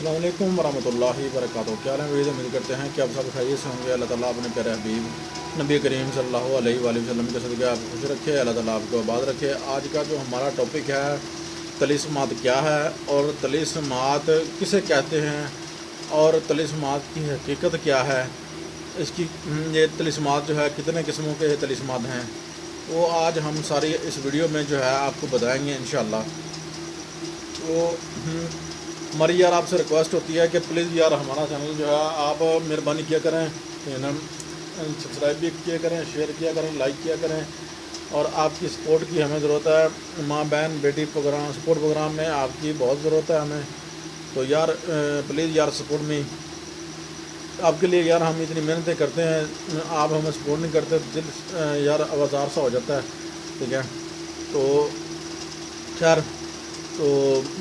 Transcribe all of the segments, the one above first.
अस्सलाम वालेकुम वरहमतुल्लाहि वबरकातुहू। क्या हाल है मेरी, उम्मीद करते हैं कि आप सब खैरियत से होंगे। अल्लाह ताला अपने प्यारे हबीब नबी करीम सल्लल्लाहु अलैहि वसल्लम के सदक़े आप खुश रखे, अल्लाह ताला आपको आबाद रखे। आज का जो हमारा टॉपिक है तलिस्मात क्या है और तलिस्मात किसे कहते हैं और तलिस्मात की हकीकत क्या है, इसकी ये तलिस्मात जो है कितने किस्मों के तलिस्मात हैं, वो आज हम सारी इस वीडियो में जो है आपको बताएंगे इंशाअल्लाह। तो हमारी यार आपसे रिक्वेस्ट होती है कि प्लीज़ यार हमारा चैनल जो है आप मेहरबानी किया करें, सब्सक्राइब भी किया करें, शेयर किया करें, लाइक किया करें, और आपकी सपोर्ट की हमें ज़रूरत है। माँ बहन बेटी प्रोग्राम सपोर्ट प्रोग्राम में आपकी बहुत ज़रूरत है हमें। तो यार प्लीज़ यार सपोर्ट में आपके लिए यार हम इतनी मेहनतें करते हैं, आप हमें सपोर्ट नहीं करते, दिल यार आवाज़ार सा हो जाता है। ठीक है, तो खैर तो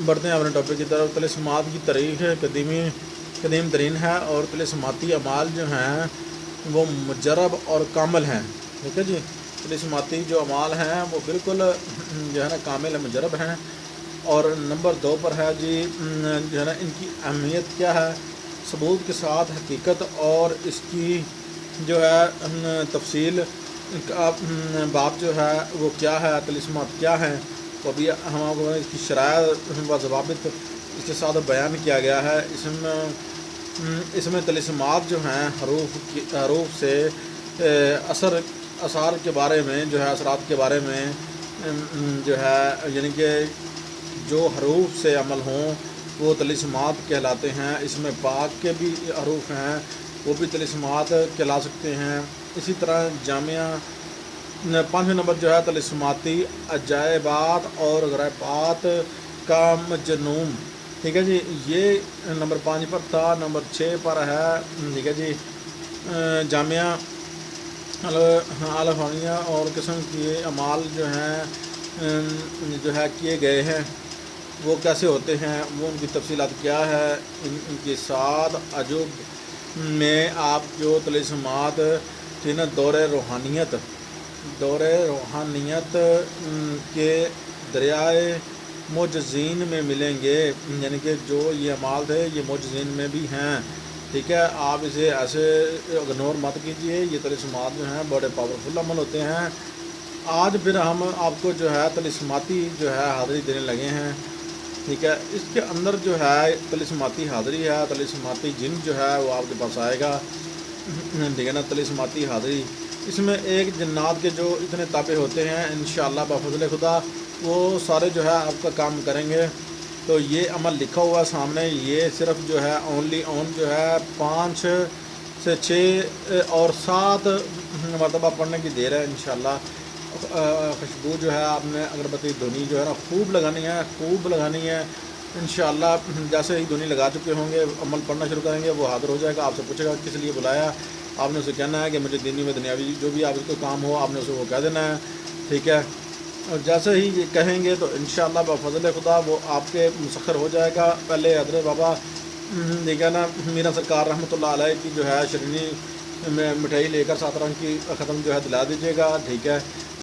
बढ़ते हैं अपने टॉपिक की तरफ। तलिस्मात की तारीख़ कदीम तरीन है और तलिस्माती अमाल जो हैं वो मुजरब और कामिल हैं। ठीक है जी, तलिस्माती जो अमाल हैं वो बिल्कुल जो है ना कामिल मुजरब हैं। और नंबर 2 पर है जी जो है ना इनकी अहमियत क्या है, सबूत के साथ हकीकत और इसकी जो है तफसील का बात जो है वो क्या है, तलिस्मात क्या हैं, तो अभी हम आपको इसकी शराइत व ज़वाबित इसके साथ बयान किया गया है। इसमें तलिस्मात जो हैं हरूफ से असर के बारे में जो है असरात के बारे में जो है यानी कि जो हरूफ से अमल हों वो तलिस्मात कहलाते हैं। इसमें पाक के भी हरूफ हैं, वो भी तलिस्मात कहला सकते हैं। इसी तरह जामिया 5वें नंबर जो है तलिस्माती अजायबात और गरैबात का मजनूम। ठीक है जी, ये नंबर 5 पर था। नंबर 6 पर है ठीक है जी जामिया अलफानिया और किस्म के अमाल जो है किए गए हैं वो कैसे होते हैं, वो उनकी तफसीलात क्या है। इनके साथ अजूब में आप जो तलिस्मात थी ना दौरे रूहानियत के दरियाए मुजज़ीन में मिलेंगे, यानी कि जो ये अमाल थे ये मुजज़ीन में भी हैं। ठीक है, आप इसे ऐसे इग्नोर मत कीजिए, ये तलिस्मात जो हैं बड़े पावरफुल अमल होते हैं। आज फिर हम आपको जो है तलिस्माती जो है हाज़री देने लगे हैं। ठीक है, इसके अंदर जो है तलिस्माती हाज़री है, तलिस्माती जिन जो है वो आपके पास आएगा। ठीक है ना, तलिस्माती हाज़री इसमें एक जन्नात के जो इतने ताबे होते हैं इंशाअल्लाह बफज़ल खुदा वो सारे जो है आपका काम करेंगे। तो ये अमल लिखा हुआ है सामने, ये सिर्फ जो है ओनली जो है 5 से 6 और 7 मरतबा पढ़ने की देर है इंशाअल्लाह। खुशबू जो है आपने अगरबत्ती धुनी जो है ना खूब लगानी है इंशाअल्लाह। जैसे ही धुनी लगा चुके होंगे अमल पढ़ना शुरू करेंगे, वो हाज़िर हो जाएगा, आपसे पूछेगा किस लिए बुलाया। आपने उसे कहना है कि मुझे दीनी में दुनियावी जो भी आपको काम हो आपने उसे वो कह देना है। ठीक है, और जैसे ही ये कहेंगे तो इंशाअल्लाह बफज़ल खुदा वो आपके मुसख्खर हो जाएगा। पहले हज़रत बाबा ठीक है ना मीरा सरकार रहमतुल्लाह अलैह की जो है शरीनी में मिठाई लेकर 7 रंग की ख़त्म जो है दिला दीजिएगा। ठीक है,